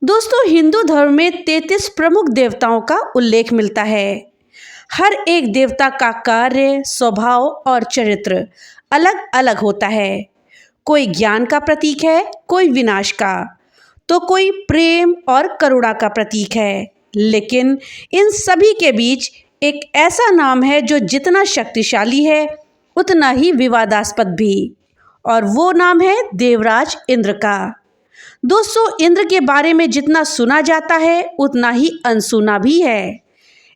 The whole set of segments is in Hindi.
दोस्तों, हिंदू धर्म में 33 प्रमुख देवताओं का उल्लेख मिलता है। हर एक देवता का कार्य, स्वभाव और चरित्र अलग अलग होता है। कोई ज्ञान का प्रतीक है, कोई विनाश का, तो कोई प्रेम और करुणा का प्रतीक है। लेकिन इन सभी के बीच एक ऐसा नाम है जो जितना शक्तिशाली है उतना ही विवादास्पद भी, और वो नाम है देवराज इंद्र का। दोस्तों, इंद्र के बारे में जितना सुना जाता है उतना ही अनसुना भी है।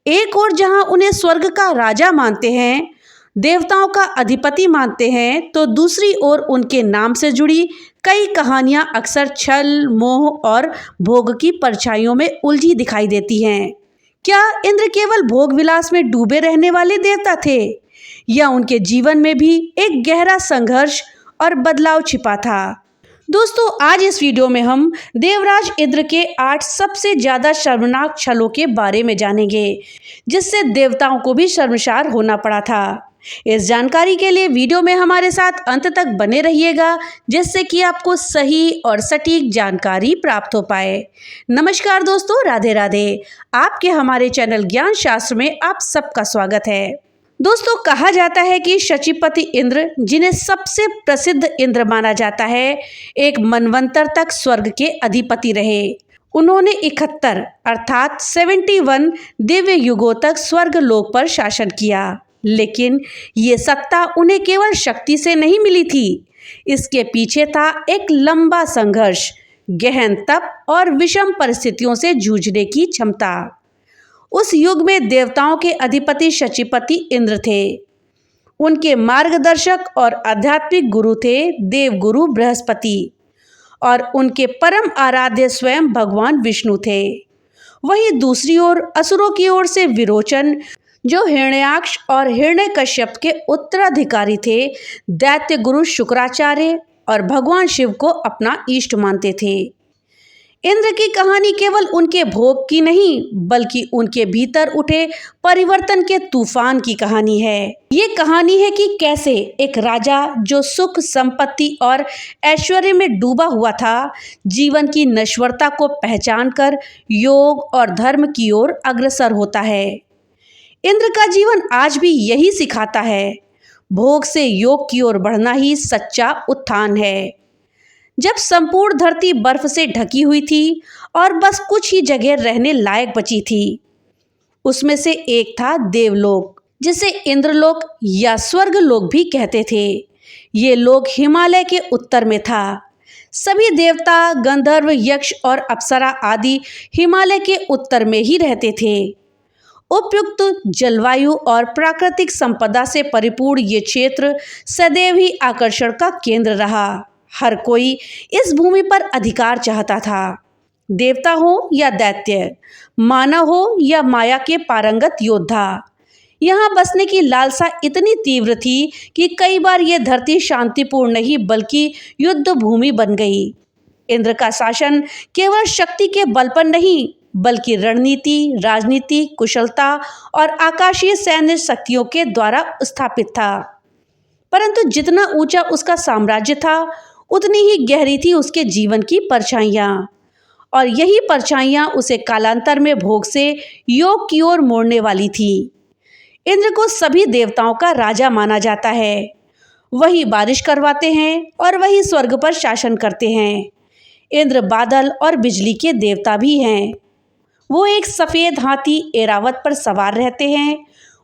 एक और जहां उन्हें स्वर्ग का राजा मानते हैं, देवताओं का अधिपति मानते हैं, तो दूसरी ओर उनके नाम से जुड़ी कई कहानियां अक्सर छल, मोह और भोग की परछाइयों में उलझी दिखाई देती हैं। क्या इंद्र केवल भोग विलास में डूबे रहने वाले देवता थे, या उनके जीवन में भी एक गहरा संघर्ष और बदलाव छिपा था? दोस्तों, आज इस वीडियो में हम देवराज इंद्र के 8 सबसे ज्यादा शर्मनाक छलों के बारे में जानेंगे, जिससे देवताओं को भी शर्मसार होना पड़ा था। इस जानकारी के लिए वीडियो में हमारे साथ अंत तक बने रहिएगा, जिससे कि आपको सही और सटीक जानकारी प्राप्त हो पाए। नमस्कार दोस्तों, राधे राधे। आपके हमारे चैनल ज्ञान शास्त्र में आप सबका स्वागत है। दोस्तों, कहा जाता है कि शचीपति इंद्र, जिन्हें सबसे प्रसिद्ध इंद्र माना जाता है, एक मनवंतर तक स्वर्ग के अधिपति रहे। उन्होंने 71 अर्थात 71 दिव्य युगों तक स्वर्ग लोक पर शासन किया। लेकिन ये सत्ता उन्हें केवल शक्ति से नहीं मिली थी। इसके पीछे था एक लंबा संघर्ष, गहन तप और विषम परिस्थितियों से जूझने की क्षमता। उस युग में देवताओं के अधिपति शचीपति इंद्र थे। उनके मार्गदर्शक और आध्यात्मिक गुरु थे देवगुरु बृहस्पति, और उनके परम आराध्य स्वयं भगवान विष्णु थे। वहीं दूसरी ओर असुरों की ओर से विरोचन, जो हिरण्याक्ष और हिरण्यकश्यप के उत्तराधिकारी थे, दैत्य गुरु शुक्राचार्य और भगवान शिव को अपना इष्ट मानते थे। इंद्र की कहानी केवल उनके भोग की नहीं, बल्कि उनके भीतर उठे परिवर्तन के तूफान की कहानी है। ये कहानी है कि कैसे एक राजा जो सुख, संपत्ति और ऐश्वर्य में डूबा हुआ था, जीवन की नश्वरता को पहचानकर योग और धर्म की ओर अग्रसर होता है। इंद्र का जीवन आज भी यही सिखाता है। भोग से योग की ओर बढ़ना ही सच्चा उत्थान है। जब संपूर्ण धरती बर्फ से ढकी हुई थी और बस कुछ ही जगह रहने लायक बची थी, उसमें से एक था देवलोक, जिसे इंद्रलोक या स्वर्गलोक भी कहते थे। ये लोक हिमालय के उत्तर में था। सभी देवता, गंधर्व, यक्ष और अप्सरा आदि हिमालय के उत्तर में ही रहते थे। उपयुक्त जलवायु और प्राकृतिक संपदा से परिपूर्ण ये क्षेत्र सदैव ही आकर्षण का केंद्र रहा। हर कोई इस भूमि पर अधिकार चाहता था। देवता हो या दैत्य, मानव हो या माया के पारंगत योद्धा, यहाँ बसने की लालसा इतनी तीव्र थी कि कई बार ये धरती शांतिपूर्ण नहीं बल्कि युद्ध भूमि बन गई। इंद्र का शासन केवल शक्ति के बल पर नहीं, बल्कि रणनीति, राजनीति, कुशलता और आकाशीय सैन्य शक्तियों के द्वारा स्थापित था। परंतु जितना ऊंचा उसका साम्राज्य था, उतनी ही गहरी थी उसके जीवन की परछाइयाँ, और यही परछाइयाँ उसे कालांतर में भोग से योग की ओर मोड़ने वाली थी। इंद्र को सभी देवताओं का राजा माना जाता है। वही बारिश करवाते हैं और वही स्वर्ग पर शासन करते हैं। इंद्र बादल और बिजली के देवता भी हैं। वो एक सफ़ेद हाथी ऐरावत पर सवार रहते हैं।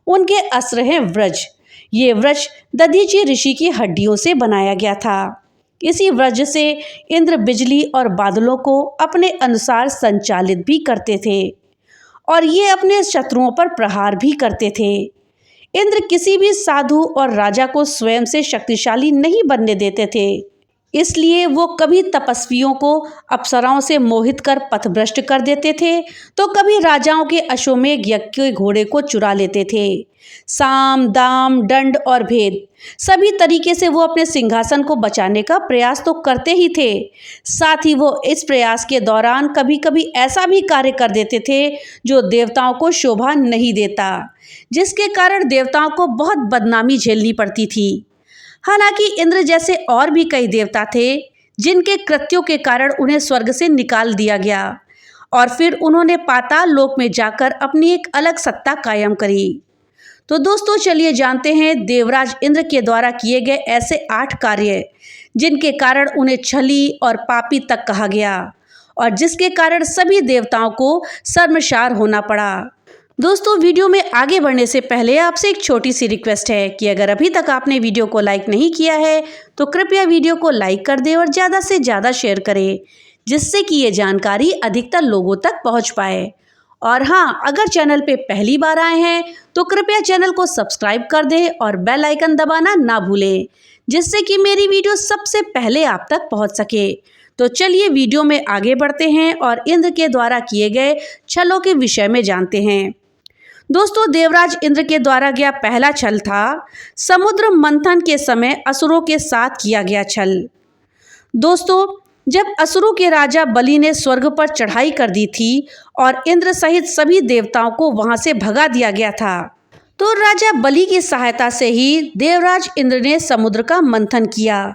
उनके अस्त्र हैं व्रज। ये व्रज दधीचि ऋषि की हड्डियों से बनाया गया था। इसी व्रज से इंद्र बिजली और बादलों को अपने अनुसार संचालित भी करते थे, और ये अपने शत्रुओं पर प्रहार भी करते थे। इंद्र किसी भी साधु और राजा को स्वयं से शक्तिशाली नहीं बनने देते थे। इसलिए वो कभी तपस्वियों को अप्सराओं से मोहित कर पथभ्रष्ट कर देते थे, तो कभी राजाओं के अश्वमेध यज्ञ के घोड़े को चुरा लेते थे। साम, दाम, दंड और भेद, सभी तरीके से वो अपने सिंहासन को बचाने का प्रयास तो करते ही थे। साथ ही वो इस प्रयास के दौरान कभी कभी ऐसा भी कार्य कर देते थे जो देवताओं को शोभा नहीं देता, जिसके कारण देवताओं को बहुत बदनामी झेलनी पड़ती थी। हालांकि इंद्र जैसे और भी कई देवता थे जिनके कृत्यों के कारण उन्हें स्वर्ग से निकाल दिया गया, और फिर उन्होंने पाताल लोक में जाकर अपनी एक अलग सत्ता कायम करी। तो दोस्तों चलिए जानते हैं देवराज इंद्र के द्वारा किए गए ऐसे 8 कार्य जिनके कारण उन्हें छली और पापी तक कहा गया और जिसके कारण सभी देवताओं को शर्मसार होना पड़ा। दोस्तों वीडियो में आगे बढ़ने से पहले आपसे एक छोटी सी रिक्वेस्ट है कि अगर अभी तक आपने वीडियो को लाइक नहीं किया है तो कृपया वीडियो को लाइक कर दें और ज़्यादा से ज़्यादा शेयर करें, जिससे कि ये जानकारी अधिकतर लोगों तक पहुंच पाए। और हाँ, अगर चैनल पे पहली बार आए हैं तो कृपया चैनल को सब्सक्राइब कर दें और बेल आइकन दबाना ना भूलें, जिससे कि मेरी वीडियो सबसे पहले आप तक पहुंच सके। तो चलिए वीडियो में आगे बढ़ते हैं और इंद्र के द्वारा किए गए छलों के विषय में जानते हैं। दोस्तों देवराज इंद्र के द्वारा गया पहला छल था समुद्र मंथन के समय असुरों के साथ किया गया छल। दोस्तों जब असुरों के राजा बलि ने स्वर्ग पर चढ़ाई कर दी थी और इंद्र सहित सभी देवताओं को वहां से भगा दिया गया था, तो राजा बलि की सहायता से ही देवराज इंद्र ने समुद्र का मंथन किया।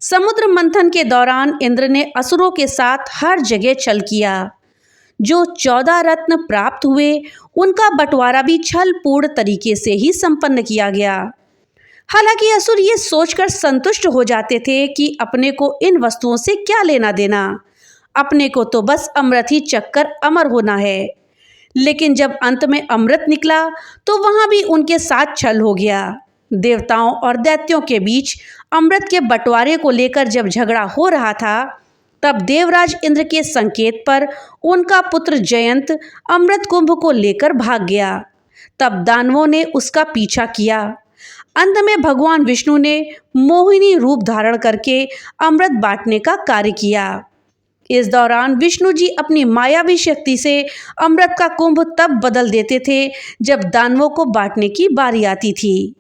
समुद्र मंथन के दौरान इंद्र ने असुरों के साथ हर जगह छल किया। जो 14 रत्न प्राप्त हुए उनका बंटवारा भी छलपूर्ण तरीके से ही संपन्न किया गया। हालांकि असुर ये सोचकर संतुष्ट हो जाते थे कि अपने को इन वस्तुओं से क्या लेना देना, अपने को तो बस अमृत ही चखकर अमर होना है। लेकिन जब अंत में अमृत निकला तो वहां भी उनके साथ छल हो गया। देवताओं और दैत्यों के बीच अमृत के बंटवारे को लेकर जब झगड़ा हो रहा था, तब देवराज इंद्र के संकेत पर उनका पुत्र जयंत अमृत कुंभ को लेकर भाग गया। तब दानवों ने उसका पीछा किया। अंत में भगवान विष्णु ने मोहिनी रूप धारण करके अमृत बांटने का कार्य किया। इस दौरान विष्णु जी अपनी मायावी शक्ति से अमृत का कुंभ तब बदल देते थे जब दानवों को बांटने की बारी आती थी।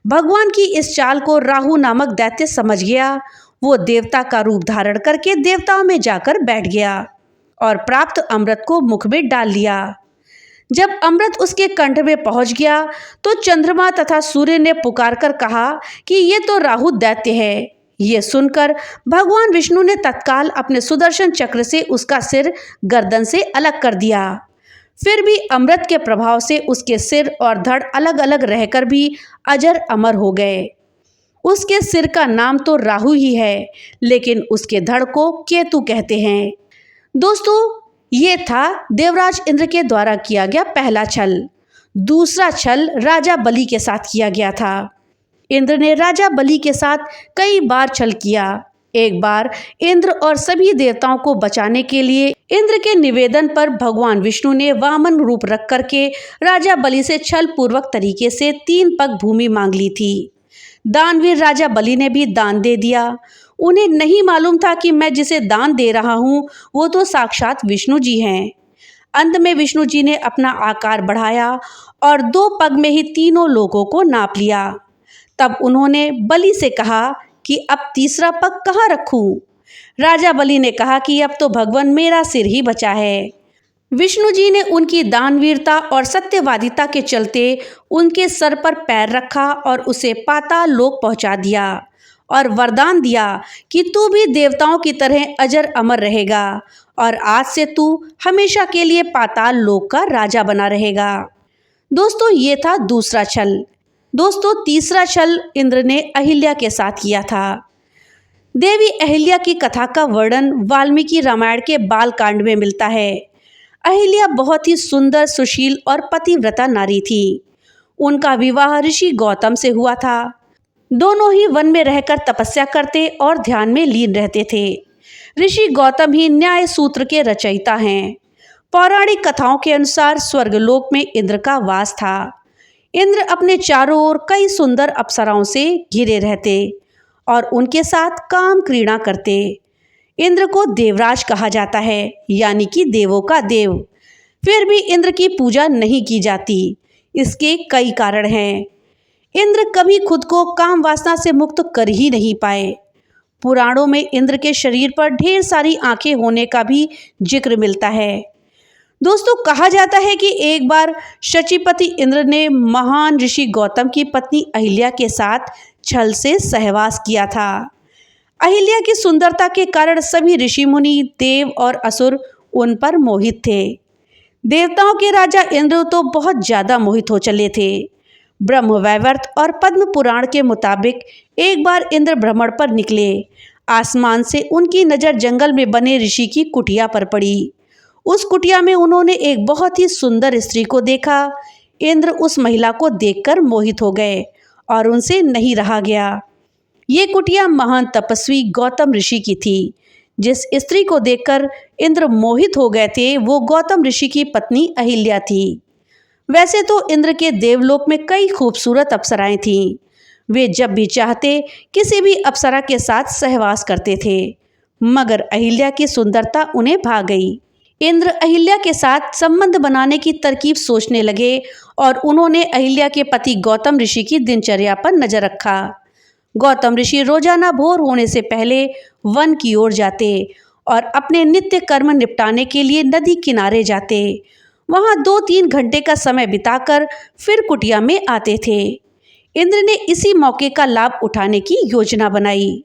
भगवान की इस चाल को राहु नामक दैत्य समझ गया। वो देवता का रूप धारण करके देवताओं में जाकर बैठ गया और प्राप्त अमृत को मुख में डाल लिया। जब अमृत उसके कंठ में पहुंच गया तो चंद्रमा तथा सूर्य ने पुकारकर कहा कि ये तो राहु दैत्य है। ये सुनकर भगवान विष्णु ने तत्काल अपने सुदर्शन चक्र से उसका सिर गर्दन से अलग कर दिया। फिर भी अमृत के प्रभाव से उसके सिर और धड़ अलग अलग रहकर भी अजर अमर हो गए। उसके सिर का नाम तो राहु ही है, लेकिन उसके धड़ को केतु कहते हैं। दोस्तों ये था देवराज इंद्र के द्वारा किया गया पहला छल। दूसरा छल राजा बलि के साथ किया गया था। इंद्र ने राजा बलि के साथ कई बार छल किया। एक बार इंद्र और सभी देवताओं को बचाने के लिए इंद्र के निवेदन पर भगवान विष्णु ने वामन रूप रख करके राजा बलि से छल पूर्वक तरीके से 3 पग भूमि मांग ली थी। दानवीर राजा बलि ने भी दान दे दिया। उन्हें नहीं मालूम था कि मैं जिसे दान दे रहा हूँ वो तो साक्षात विष्णु जी हैं। अंत में विष्णु जी ने अपना आकार बढ़ाया और 2 पग में ही तीनों लोगों को नाप लिया। तब उन्होंने बलि से कहा कि अब तीसरा पग कहाँ रखूं? राजा बलि ने कहा कि अब तो भगवान मेरा सिर ही बचा है। विष्णु जी ने उनकी दानवीरता और सत्यवादिता के चलते उनके सर पर पैर रखा और उसे पाताल लोक पहुंचा दिया और वरदान दिया कि तू भी देवताओं की तरह अजर अमर रहेगा और आज से तू हमेशा के लिए पाताल लोक का राजा बना रहेगा। दोस्तों ये था दूसरा छल। दोस्तों तीसरा छल इंद्र ने अहिल्या के साथ किया था। देवी अहिल्या की कथा का वर्णन वाल्मीकि रामायण के बाल कांड में मिलता है। अहिल्या बहुत ही सुंदर, सुशील और पतिव्रता नारी थी। उनका विवाह ऋषि गौतम से हुआ था। दोनों ही वन में रहकर तपस्या करते और ध्यान में लीन रहते थे। ऋषि गौतम ही न्याय सूत्र के रचयिता हैं। पौराणिक कथाओं के अनुसार स्वर्गलोक में इंद्र का वास था। इंद्र अपने चारों ओर कई सुंदर अप्सराओं से घिरे रहते और उनके साथ काम क्रीड़ा करते। इंद्र को देवराज कहा जाता है, यानी कि देवों का देव। फिर भी इंद्र की पूजा नहीं की जाती। इसके कई कारण हैं। इंद्र कभी खुद को काम वासना से मुक्त कर ही नहीं पाए। पुराणों में इंद्र के शरीर पर ढेर सारी आंखें होने का भी जिक्र मिलता है। दोस्तों कहा जाता है कि एक बार शचीपति इंद्र ने महान ऋषि गौतम की पत्नी अहिल्या के साथ छल से सहवास किया था। अहिल्या की सुंदरता के कारण सभी ऋषि मुनि, देव और असुर उन पर मोहित थे। देवताओं के राजा इंद्र तो बहुत ज्यादा मोहित हो चले थे। ब्रह्म वैवर्त और पद्म पुराण के मुताबिक एक बार इंद्र भ्रमण पर निकले। आसमान से उनकी नज़र जंगल में बने ऋषि की कुटिया पर पड़ी। उस कुटिया में उन्होंने एक बहुत ही सुंदर स्त्री को देखा। इंद्र उस महिला को देखकर मोहित हो गए और उनसे नहीं रहा गया। ये कुटिया महान तपस्वी गौतम ऋषि की थी। जिस स्त्री को देखकर इंद्र मोहित हो गए थे वो गौतम ऋषि की पत्नी अहिल्या थी। वैसे तो इंद्र के देवलोक में कई खूबसूरत अप्सराएं थीं। वे जब भी चाहते किसी भी अप्सरा के साथ सहवास करते थे, मगर अहिल्या की सुंदरता उन्हें भा गई। इंद्र अहिल्या के साथ संबंध बनाने की तरकीब सोचने लगे और उन्होंने अहिल्या के पति गौतम ऋषि की दिनचर्या पर नजर रखा। गौतम ऋषि रोजाना भोर होने से पहले वन की ओर जाते और अपने नित्य कर्म निपटाने के लिए नदी किनारे जाते। वहां 2-3 घंटे का समय बिताकर फिर कुटिया में आते थे। इंद्र ने इसी मौके का लाभ उठाने की योजना बनाई।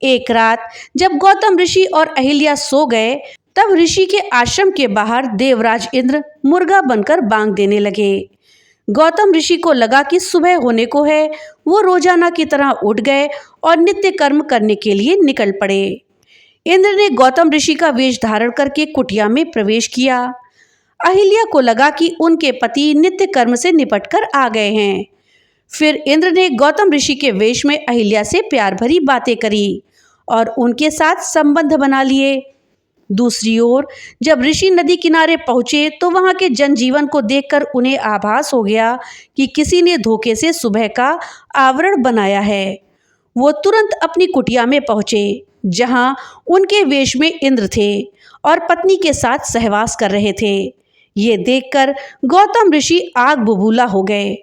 एक रात जब गौतम ऋषि और अहिल्या सो गए तब ऋषि के आश्रम के बाहर देवराज इंद्र मुर्गा बनकर बांग देने लगे। गौतम ऋषि को लगा कि सुबह होने को है। वो रोजाना की तरह उठ गए और नित्य कर्म करने के लिए निकल पड़े। इंद्र ने गौतम ऋषि का वेश धारण करके कुटिया में प्रवेश किया। अहिल्या को लगा कि उनके पति नित्य कर्म से निपटकर आ गए हैं। फिर इंद्र ने गौतम ऋषि के वेश में अहिल्या से प्यार भरी बातें करी और उनके साथ संबंध बना लिए। दूसरी ओर जब ऋषि नदी किनारे पहुंचे तो वहां के जनजीवन को देखकर उन्हें आभास हो गया कि किसी ने धोखे से सुबह का आवरण बनाया है। वो तुरंत अपनी कुटिया में पहुंचे जहां उनके वेश में इंद्र थे और पत्नी के साथ सहवास कर रहे थे। ये देखकर गौतम ऋषि आग बबूला हो गए।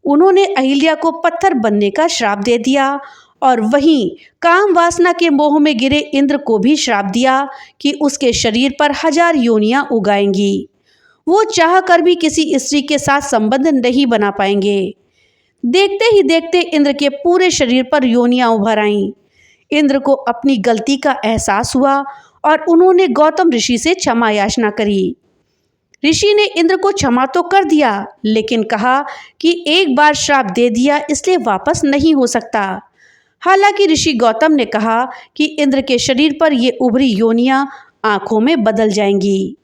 उन्होंने अहिल्या को पत्थर बनने का श्राप दे दिया और वहीं काम वासना के मोह में गिरे इंद्र को भी श्राप दिया कि उसके शरीर पर 1000 योनियां उगाएंगी। वो चाह कर भी किसी स्त्री के साथ संबंध नहीं बना पाएंगे। देखते ही देखते इंद्र के पूरे शरीर पर योनियां उभर आईं। इंद्र को अपनी गलती का एहसास हुआ और उन्होंने गौतम ऋषि से क्षमा याचना करी। ऋषि ने इंद्र को क्षमा तो कर दिया लेकिन कहा कि एक बार श्राप दे दिया इसलिए वापस नहीं हो सकता। हालांकि ऋषि गौतम ने कहा कि इंद्र के शरीर पर ये उभरी योनियां आंखों में बदल जाएंगी।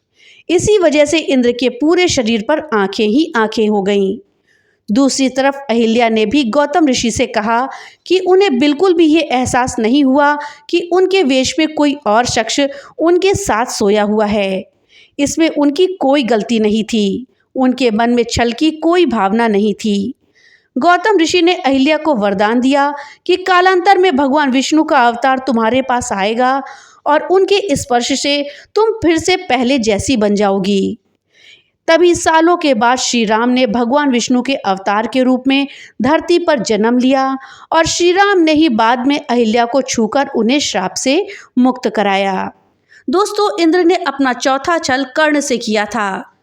इसी वजह से इंद्र के पूरे शरीर पर आंखें ही आंखें हो गईं। दूसरी तरफ अहिल्या ने भी गौतम ऋषि से कहा कि उन्हें बिल्कुल भी ये एहसास नहीं हुआ कि उनके वेश में कोई और शख्स उनके साथ सोया हुआ है। इसमें उनकी कोई गलती नहीं थी। उनके मन में छल की कोई भावना नहीं थी। गौतम ऋषि ने अहिल्या को वरदान दिया कि कालांतर में भगवान विष्णु का अवतार तुम्हारे पास आएगा और उनके स्पर्श से तुम फिर से पहले जैसी बन जाओगी। तभी सालों के बाद श्री राम ने भगवान विष्णु के अवतार के रूप में धरती पर जन्म लिया और श्री राम ने ही बाद में अहिल्या को छूकर उन्हें श्राप से मुक्त कराया। दोस्तों, इंद्र ने अपना चौथा छल कर्ण से किया था।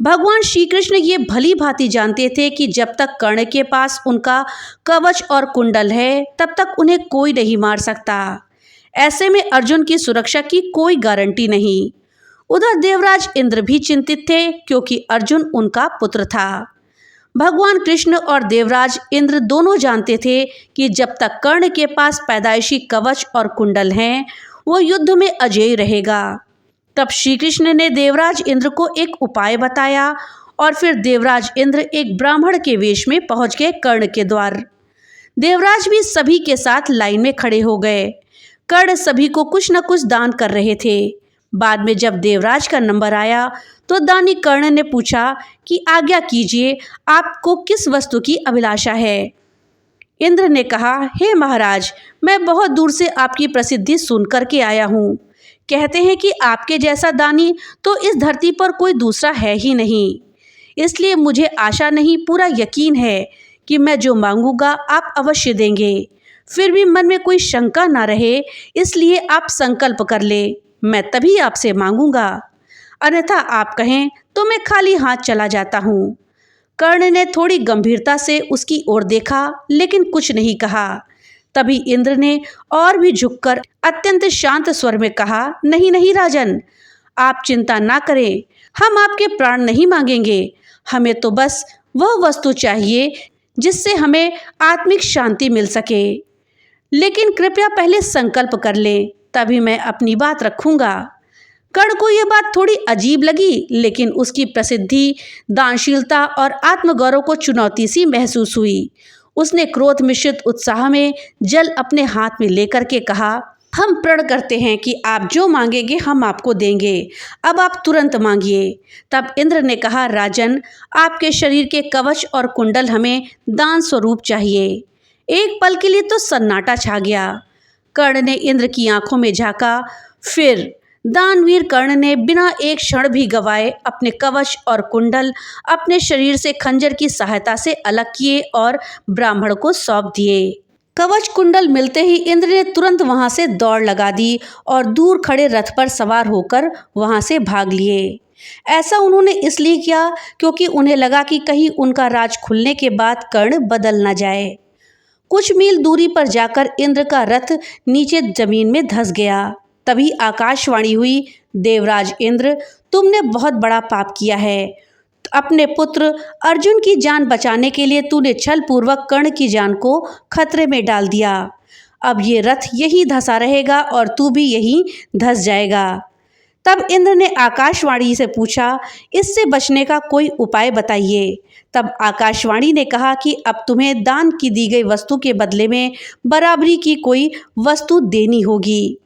भगवान श्री कृष्ण ये भली भांति जानते थे कि जब तक कर्ण के पास उनका कवच और कुंडल है तब तक उन्हें कोई नहीं मार सकता। ऐसे में अर्जुन की सुरक्षा की कोई गारंटी नहीं। उधर देवराज इंद्र भी चिंतित थे क्योंकि अर्जुन उनका पुत्र था। भगवान कृष्ण और देवराज इंद्र दोनों जानते थे कि जब तक कर्ण के पास पैदाइशी कवच और कुंडल हैं वो युद्ध में अजेय रहेगा। तब श्री कृष्ण ने देवराज इंद्र को एक उपाय बताया और फिर देवराज इंद्र एक ब्राह्मण के वेश में पहुंच गए कर्ण के द्वार। देवराज भी सभी के साथ लाइन में खड़े हो गए। कर्ण सभी को कुछ न कुछ दान कर रहे थे। बाद में जब देवराज का नंबर आया तो दानी कर्ण ने पूछा कि आज्ञा कीजिए, आपको किस वस्तु की अभिलाषा है। इंद्र ने कहा, हे महाराज, मैं बहुत दूर से आपकी प्रसिद्धि सुन करके आया हूँ। कहते हैं कि आपके जैसा दानी तो इस धरती पर कोई दूसरा है ही नहीं। इसलिए मुझे आशा नहीं, पूरा यकीन है कि मैं जो मांगूंगा आप अवश्य देंगे। फिर भी मन में कोई शंका ना रहे, इसलिए आप संकल्प कर ले, मैं तभी आपसे मांगूंगा। अन्यथा आप कहें तो मैं खाली हाथ चला जाता हूँ। कर्ण ने थोड़ी गंभीरता से उसकी ओर देखा लेकिन कुछ नहीं कहा। तभी इंद्र ने और भी झुककर अत्यंत शांत स्वर में कहा, नहीं नहीं राजन, आप चिंता ना करें, हम आपके प्राण नहीं मांगेंगे। हमें तो बस वह वस्तु चाहिए जिससे हमें आत्मिक शांति मिल सके। लेकिन कृपया पहले संकल्प कर लें, तभी मैं अपनी बात रखूंगा। कर्ण को यह बात थोड़ी अजीब लगी, लेकिन उसकी प्रसिद्धि, दानशीलता और आत्मगौरव को चुनौती सी महसूस हुई। उसने क्रोध मिश्रित उत्साह में जल अपने हाथ में लेकर के कहा, हम प्रण करते हैं कि आप जो मांगेंगे हम आपको देंगे। अब आप तुरंत मांगिए। तब इंद्र ने कहा, राजन, आपके शरीर के कवच और कुंडल हमें दान स्वरूप चाहिए। एक पल के लिए तो सन्नाटा छा गया। कर्ण ने इंद्र की आंखों में झांका, फिर दानवीर कर्ण ने बिना एक क्षण भी गवाए अपने कवच और कुंडल अपने शरीर से खंजर की सहायता से अलग किए और ब्राह्मण को सौंप दिए। कवच कुंडल मिलते ही इंद्र ने तुरंत वहां से दौड़ लगा दी और दूर खड़े रथ पर सवार होकर वहां से भाग लिए। ऐसा उन्होंने इसलिए किया क्योंकि उन्हें लगा कि कहीं उनका राज खुलने के बाद कर्ण बदल न जाए। कुछ मील दूरी पर जाकर इंद्र का रथ नीचे जमीन में धंस गया। तभी आकाशवाणी हुई, देवराज इंद्र, तुमने बहुत बड़ा पाप किया है। अपने पुत्र अर्जुन की जान बचाने के लिए तूने छल पूर्वक कर्ण की जान को खतरे में डाल दिया। अब ये रथ यही धंसा रहेगा और तू भी यही धंस जाएगा। तब इंद्र ने आकाशवाणी से पूछा, इससे बचने का कोई उपाय बताइए। तब आकाशवाणी ने कहा कि अब तुम्हें दान की दी गई वस्तु के बदले में बराबरी की कोई वस्तु देनी होगी।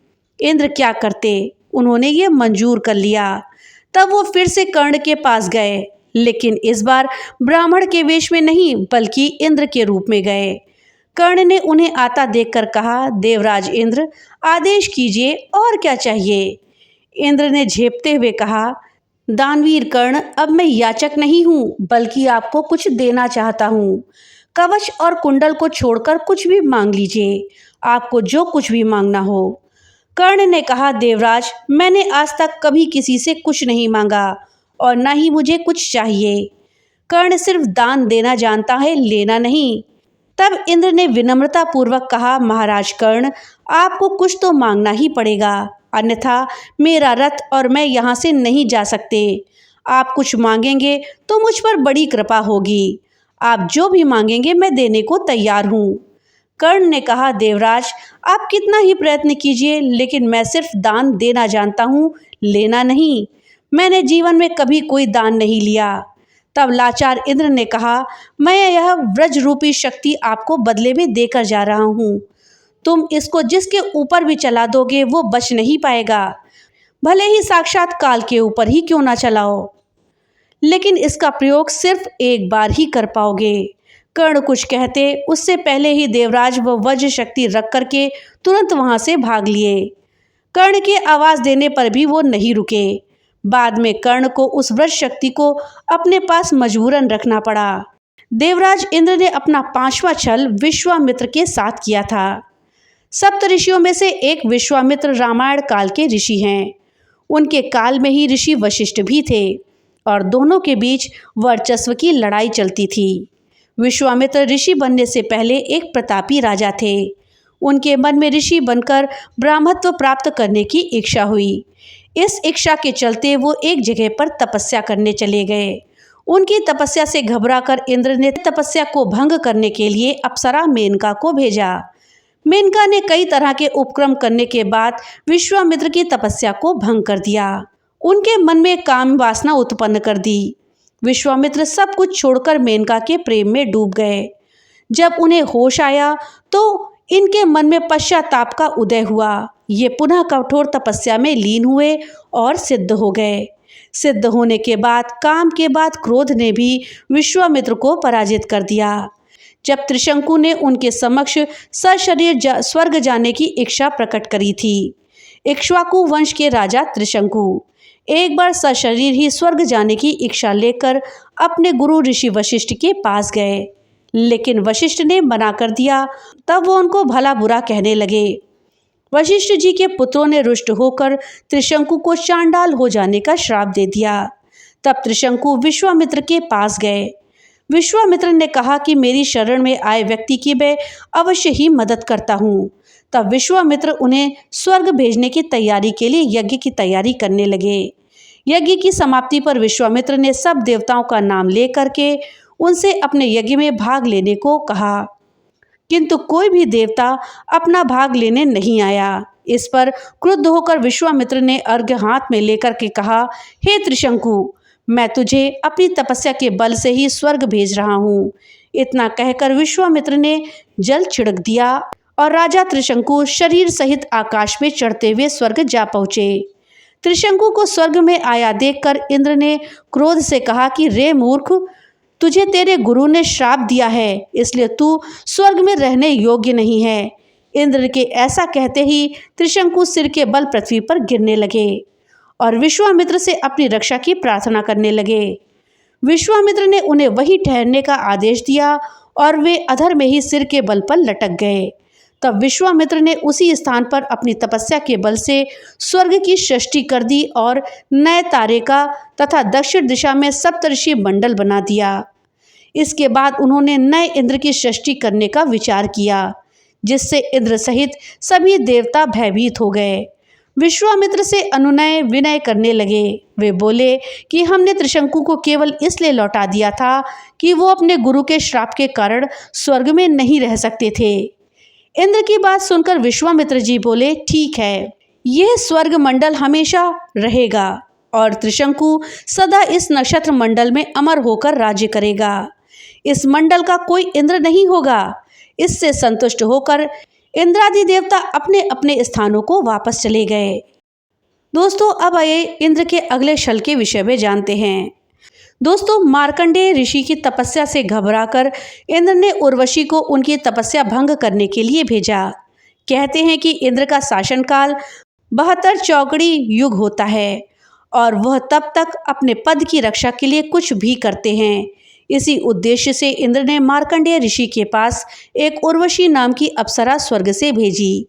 इंद्र क्या करते, उन्होंने ये मंजूर कर लिया। तब वो फिर से कर्ण के पास गए, लेकिन इस बार ब्राह्मण के वेश में नहीं बल्कि इंद्र के रूप में गए। कर्ण ने उन्हें आता देखकर कहा, देवराज इंद्र, आदेश कीजिए, और क्या चाहिए। इंद्र ने झेपते हुए कहा, दानवीर कर्ण, अब मैं याचक नहीं हूँ बल्कि आपको कुछ देना चाहता हूँ। कवच और कुंडल को छोड़कर कुछ भी मांग लीजिए, आपको जो कुछ भी मांगना हो। कर्ण ने कहा, देवराज, मैंने आज तक कभी किसी से कुछ नहीं मांगा और न ही मुझे कुछ चाहिए। कर्ण सिर्फ दान देना जानता है, लेना नहीं। तब इंद्र ने विनम्रता पूर्वक कहा, महाराज कर्ण, आपको कुछ तो मांगना ही पड़ेगा, अन्यथा मेरा रथ और मैं यहाँ से नहीं जा सकते। आप कुछ मांगेंगे तो मुझ पर बड़ी कृपा होगी। आप जो भी मांगेंगे मैं देने को तैयार हूँ। कर्ण ने कहा, देवराज, आप कितना ही प्रयत्न कीजिए, लेकिन मैं सिर्फ दान देना जानता हूँ, लेना नहीं। मैंने जीवन में कभी कोई दान नहीं लिया। तब लाचार इंद्र ने कहा, मैं यह व्रज रूपी शक्ति आपको बदले में देकर जा रहा हूँ। तुम इसको जिसके ऊपर भी चला दोगे वो बच नहीं पाएगा, भले ही साक्षात काल के ऊपर ही क्यों ना चलाओ, लेकिन इसका प्रयोग सिर्फ एक बार ही कर पाओगे। कर्ण कुछ कहते उससे पहले ही देवराज व वज्र शक्ति रख करके तुरंत वहां से भाग लिए। कर्ण के आवाज देने पर भी वो नहीं रुके। बाद में कर्ण को उस वज्र शक्ति को अपने पास मजबूरन रखना पड़ा। देवराज इंद्र ने अपना 5वां छल विश्वामित्र के साथ किया था। सप्त ऋषियों में से एक विश्वामित्र रामायण काल के ऋषि हैं। उनके काल में ही ऋषि वशिष्ठ भी थे और दोनों के बीच वर्चस्व की लड़ाई चलती थी। विश्वामित्र ऋषि बनने से पहले एक प्रतापी राजा थे। उनके मन में ऋषि बनकर ब्राह्मत्व प्राप्त करने की इच्छा हुई। इस इच्छा के चलते वो एक जगह पर तपस्या करने चले गए। उनकी तपस्या से घबराकर इंद्र ने तपस्या को भंग करने के लिए अप्सरा मेनका को भेजा। मेनका ने कई तरह के उपक्रम करने के बाद विश्वामित्र की तपस्या को भंग कर दिया। उनके मन में काम वासना उत्पन्न कर दी। विश्वामित्र सब कुछ छोड़कर मेनका के प्रेम में डूब गए। जब उन्हें होश आया तो इनके मन में पश्चाताप का उदय हुआ। ये पुनः कठोर तपस्या में लीन हुए और सिद्ध हो गए। सिद्ध होने के बाद काम के बाद क्रोध ने भी विश्वामित्र को पराजित कर दिया। जब त्रिशंकु ने उनके समक्ष सशरीर स्वर्ग जाने की इच्छा प्रकट करी थी। इक्ष्वाकु वंश के राजा त्रिशंकु एक बार सशरीर ही स्वर्ग जाने की इच्छा लेकर अपने गुरु ऋषि वशिष्ठ के पास गए, लेकिन वशिष्ठ ने मना कर दिया। तब वो उनको भला बुरा कहने लगे। वशिष्ठ जी के पुत्रों ने रुष्ट होकर त्रिशंकु को चांडाल हो जाने का श्राप दे दिया। तब त्रिशंकु विश्वामित्र के पास गए। विश्वामित्र ने कहा कि मेरी शरण में आए व्यक्ति की मैं अवश्य ही मदद करता हूँ। तब विश्वामित्र उन्हें स्वर्ग भेजने की तैयारी के लिए यज्ञ की तैयारी करने लगे। यज्ञ की समाप्ति पर विश्वामित्र ने सब देवताओं का नाम ले करके उनसे अपने यज्ञ में भाग लेने को कहा, किंतु कोई भी देवता अपना भाग लेने नहीं आया। इस पर क्रुद्ध होकर विश्वामित्र ने अर्घ्य हाथ में लेकर के कहा, हे त्रिशंकु, मैं तुझे अपनी तपस्या के बल से ही स्वर्ग भेज रहा हूँ। इतना कहकर विश्वामित्र ने जल छिड़क दिया और राजा त्रिशंकु शरीर सहित आकाश में चढ़ते हुए स्वर्ग जा पहुँचे। त्रिशंकु को स्वर्ग में आया देखकर इंद्र ने क्रोध से कहा कि रे मूर्ख, तुझे तेरे गुरु ने श्राप दिया है, इसलिए तू स्वर्ग में रहने योग्य नहीं है। इंद्र के ऐसा कहते ही त्रिशंकु सिर के बल पृथ्वी पर गिरने लगे और विश्वामित्र से अपनी रक्षा की प्रार्थना करने लगे। विश्वामित्र ने उन्हें वहीं ठहरने का आदेश दिया और वे अधर में ही सिर के बल पर लटक गए। तब विश्वामित्र ने उसी स्थान पर अपनी तपस्या के बल से स्वर्ग की सृष्टि कर दी और नए तारे का तथा दक्षिण दिशा में सप्तऋषि मंडल बना दिया। इसके बाद उन्होंने नए इंद्र की सृष्टि करने का विचार किया, जिससे इंद्र सहित सभी देवता भयभीत हो गए। विश्वामित्र से अनुनय विनय करने लगे। वे बोले कि हमने त्रिशंकु को केवल इसलिए लौटा दिया था कि वो अपने गुरु के श्राप के कारण स्वर्ग में नहीं रह सकते थे। इंद्र की बात सुनकर विश्वामित्र जी बोले, ठीक है, यह स्वर्ग मंडल हमेशा रहेगा और त्रिशंकु सदा इस नक्षत्र मंडल में अमर होकर राज्य करेगा। इस मंडल का कोई इंद्र नहीं होगा। इससे संतुष्ट होकर इंद्रादि देवता अपने अपने स्थानों को वापस चले गए। दोस्तों, अब आइए इंद्र के अगले छल के विषय में जानते हैं। दोस्तों, मार्कंडेय ऋषि की तपस्या से घबराकर इंद्र ने उर्वशी को उनकी तपस्या भंग करने के लिए भेजा। कहते हैं कि इंद्र का शासनकाल 72 चौकड़ी युग होता है और वह तब तक अपने पद की रक्षा के लिए कुछ भी करते हैं। इसी उद्देश्य से इंद्र ने मार्कंडेय ऋषि के पास एक उर्वशी नाम की अप्सरा स्वर्ग से भेजी।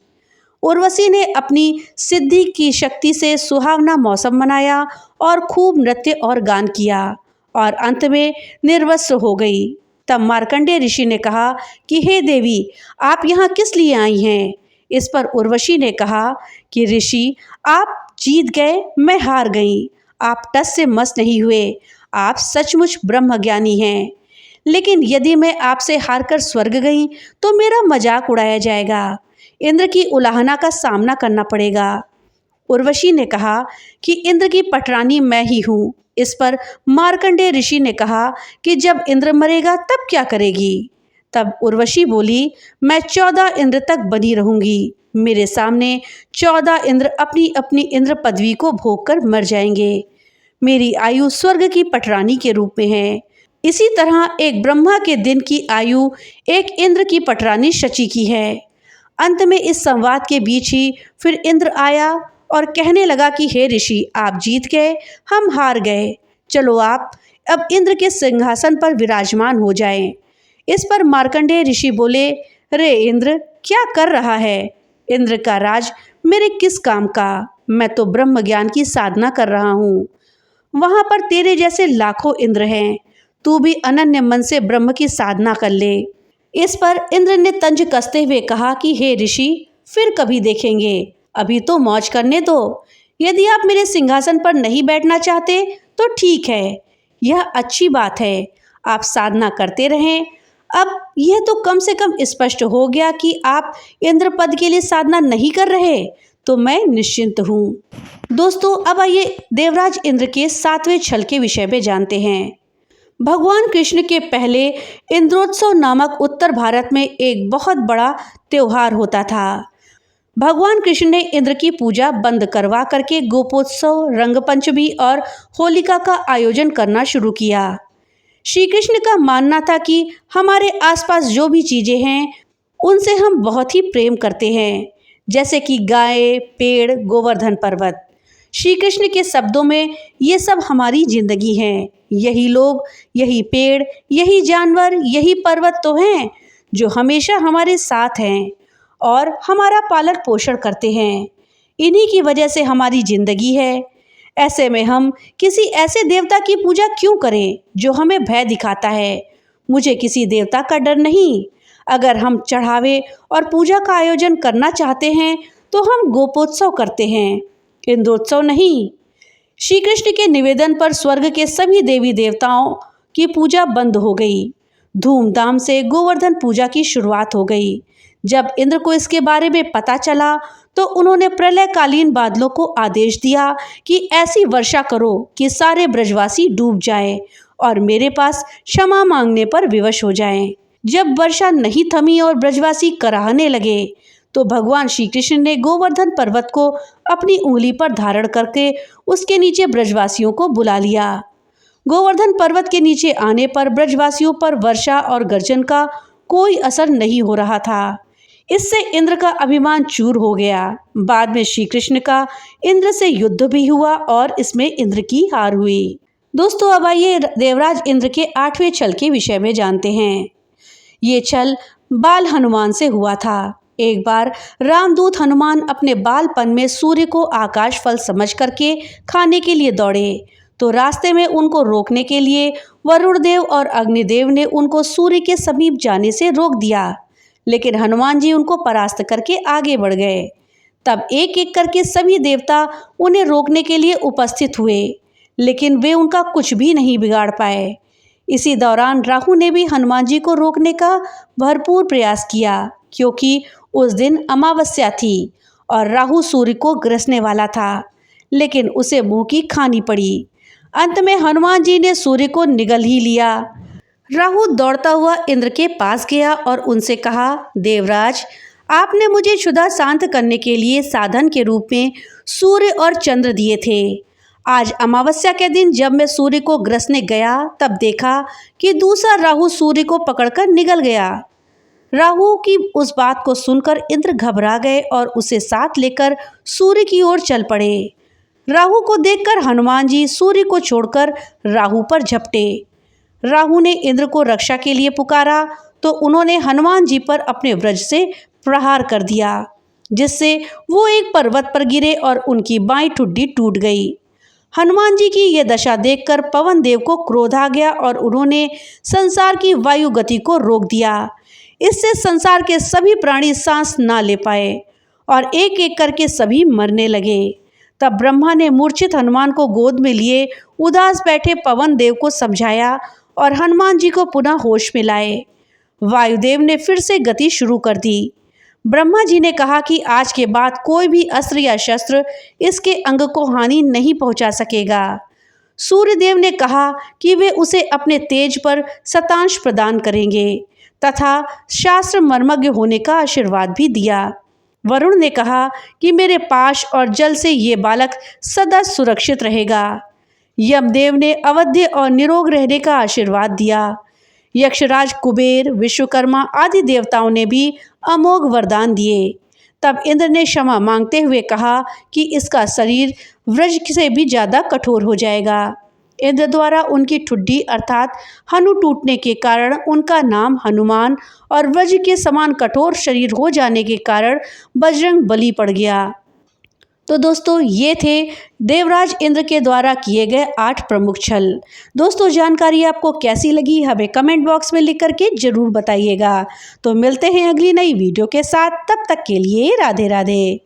उर्वशी ने अपनी सिद्धि की शक्ति से सुहावना मौसम बनाया और खूब नृत्य और गान किया और अंत में निर्वस्त्र हो गई। तब मार्कंडेय ऋषि ने कहा कि हे देवी, आप यहाँ किस लिए आई हैं? इस पर उर्वशी ने कहा कि ऋषि, आप जीत गए, मैं हार गई। आप टस से मस नहीं हुए। आप सचमुच ब्रह्मज्ञानी हैं, लेकिन यदि मैं आपसे हारकर स्वर्ग गई तो मेरा मजाक उड़ाया जाएगा, इंद्र की उलाहना का सामना करना पड़ेगा। उर्वशी ने कहा कि इंद्र की पटरानी मैं ही हूँ। इस पर मार्कंडेय ऋषि ने कहा कि जब इंद्र मरेगा तब क्या करेगी? तब उर्वशी बोली, मैं 14 इंद्र तक बनी रहूंगी। मेरे सामने 14 इंद्र अपनी अपनी इंद्र पदवी को भोग कर मर जाएंगे। मेरी आयु स्वर्ग की पटरानी के रूप में है। इसी तरह एक ब्रह्मा के दिन की आयु एक इंद्र की पटरानी शची की है। अंत में इस संवाद के बीच ही फिर इंद्र आया और कहने लगा कि हे ऋषि, आप जीत गए, हम हार गए। चलो आप अब इंद्र के सिंहासन पर विराजमान हो जाएं। इस पर मार्कंडेय ऋषि बोले, रे इंद्र, क्या कर रहा है? इंद्र का राज मेरे किस काम का? मैं तो ब्रह्म ज्ञान की साधना कर रहा हूँ। वहाँ पर तेरे जैसे लाखों इंद्र हैं। तू भी अनन्य मन से ब्रह्म की साधना कर ले। इस पर इंद्र ने तंज कसते हुए कहा कि हे ऋषि, फिर कभी देखेंगे, अभी तो मौज करने दो। यदि आप मेरे सिंहासन पर नहीं बैठना चाहते तो ठीक है, यह अच्छी बात है, आप साधना करते रहें। अब यह तो कम से कम स्पष्ट हो गया कि आप इंद्र पद के लिए साधना नहीं कर रहे, तो मैं निश्चिंत हूँ। दोस्तों, अब आइए देवराज इंद्र के 7वें छल के विषय में जानते हैं। भगवान कृष्ण के पहले इंद्रोत्सव नामक उत्तर भारत में एक बहुत बड़ा त्योहार होता था। भगवान कृष्ण ने इंद्र की पूजा बंद करवा करके गोपोत्सव, रंगपंचमी और होलिका का आयोजन करना शुरू किया। श्री कृष्ण का मानना था कि हमारे आसपास जो भी चीज़ें हैं उनसे हम बहुत ही प्रेम करते हैं, जैसे कि गाय, पेड़, गोवर्धन पर्वत। श्री कृष्ण के शब्दों में ये सब हमारी जिंदगी हैं। यही लोग, यही पेड़, यही जानवर, यही पर्वत तो हैं जो हमेशा हमारे साथ हैं और हमारा पालन पोषण करते हैं। इन्हीं की वजह से हमारी जिंदगी है। ऐसे में हम किसी ऐसे देवता की पूजा क्यों करें जो हमें भय दिखाता है? मुझे किसी देवता का डर नहीं। अगर हम चढ़ावे और पूजा का आयोजन करना चाहते हैं तो हम गोपोत्सव करते हैं, इंद्रोत्सव नहीं। श्री कृष्ण के निवेदन पर स्वर्ग के सभी देवी देवताओं की पूजा बंद हो गई। धूमधाम से गोवर्धन पूजा की शुरुआत हो गई। जब इंद्र को इसके बारे में पता चला तो उन्होंने प्रलयकालीन बादलों को आदेश दिया कि ऐसी वर्षा करो कि सारे ब्रजवासी डूब जाएं और मेरे पास क्षमा मांगने पर विवश हो जाएं। जब वर्षा नहीं थमी और ब्रजवासी कराहने लगे तो भगवान श्री कृष्ण ने गोवर्धन पर्वत को अपनी उंगली पर धारण करके उसके नीचे ब्रजवासियों को बुला लिया। गोवर्धन पर्वत के नीचे आने पर ब्रजवासियों पर वर्षा और गर्जन का कोई असर नहीं हो रहा था। इससे इंद्र का अभिमान चूर हो गया। बाद में श्री कृष्ण का इंद्र से युद्ध भी हुआ और इसमें इंद्र की हार हुई। दोस्तों, अब आइए देवराज इंद्र के 8वें छल के विषय में जानते हैं। ये छल बाल हनुमान से हुआ था। एक बार रामदूत हनुमान अपने बालपन में सूर्य को आकाश फल समझ करके खाने के लिए दौड़े तो रास्ते में उनको रोकने के लिए वरुण देव और अग्निदेव ने उनको सूर्य के समीप जाने से रोक दिया, लेकिन हनुमान जी उनको परास्त करके आगे बढ़ गए। तब एक एक करके सभी देवता उन्हें रोकने के लिए उपस्थित हुए, लेकिन वे उनका कुछ भी नहीं बिगाड़ पाए। इसी दौरान राहु ने भी हनुमान जी को रोकने का भरपूर प्रयास किया, क्योंकि उस दिन अमावस्या थी और राहु सूर्य को ग्रसने वाला था, लेकिन उसे मुंह की खानी पड़ी। अंत में हनुमान जी ने सूर्य को निगल ही लिया। राहु दौड़ता हुआ इंद्र के पास गया और उनसे कहा, देवराज, आपने मुझे क्षुधा शांत करने के लिए साधन के रूप में सूर्य और चंद्र दिए थे। आज अमावस्या के दिन जब मैं सूर्य को ग्रसने गया तब देखा कि दूसरा राहु सूर्य को पकड़कर निगल गया। राहु की उस बात को सुनकर इंद्र घबरा गए और उसे साथ लेकर सूर्य की ओर चल पड़े। राहु को देखकर हनुमान जी सूर्य को छोड़कर राहु पर झपटे। राहु ने इंद्र को रक्षा के लिए पुकारा तो उन्होंने हनुमान जी पर अपने वज्र से प्रहार कर दिया, जिससे वो एक पर्वत पर गिरे और उनकी बाईं ठुड्डी टूट गई। हनुमान जी की ये दशा देखकर पवन देव को क्रोध आ गया और उन्होंने संसार की वायु गति को रोक दिया। इससे संसार के सभी प्राणी सांस ना ले पाए और एक एक करके सभी मरने लगे। तब ब्रह्मा ने मूर्छित हनुमान को गोद में लिए उदास बैठे पवन देव को समझाया और हनुमान जी को पुनः होश में लाए। वायुदेव ने फिर से गति शुरू कर दी। ब्रह्मा जी ने कहा कि आज के बाद कोई भी अस्त्र या शस्त्र इसके अंग को हानि नहीं पहुंचा सकेगा। सूर्यदेव ने कहा कि वे उसे अपने तेज पर शतांश प्रदान करेंगे तथा शास्त्र मर्मज्ञ होने का आशीर्वाद भी दिया। वरुण ने कहा कि मेरे पाश और जल से ये बालक सदा सुरक्षित रहेगा। यमदेव ने अवध्य और निरोग रहने का आशीर्वाद दिया। यक्षराज, कुबेर, विश्वकर्मा आदि देवताओं ने भी अमोघ वरदान दिए। तब इंद्र ने क्षमा मांगते हुए कहा कि इसका शरीर वज्र से भी ज़्यादा कठोर हो जाएगा। इंद्र द्वारा उनकी ठुड्डी अर्थात हनु टूटने के कारण उनका नाम हनुमान और वज्र के समान कठोर शरीर हो जाने के कारण बजरंग बली पड़ गया। तो दोस्तों, ये थे देवराज इंद्र के द्वारा किए गए 8 प्रमुख छल। दोस्तों, जानकारी आपको कैसी लगी हमें कमेंट बॉक्स में लिख करके ज़रूर बताइएगा। तो मिलते हैं अगली नई वीडियो के साथ, तब तक के लिए राधे राधे।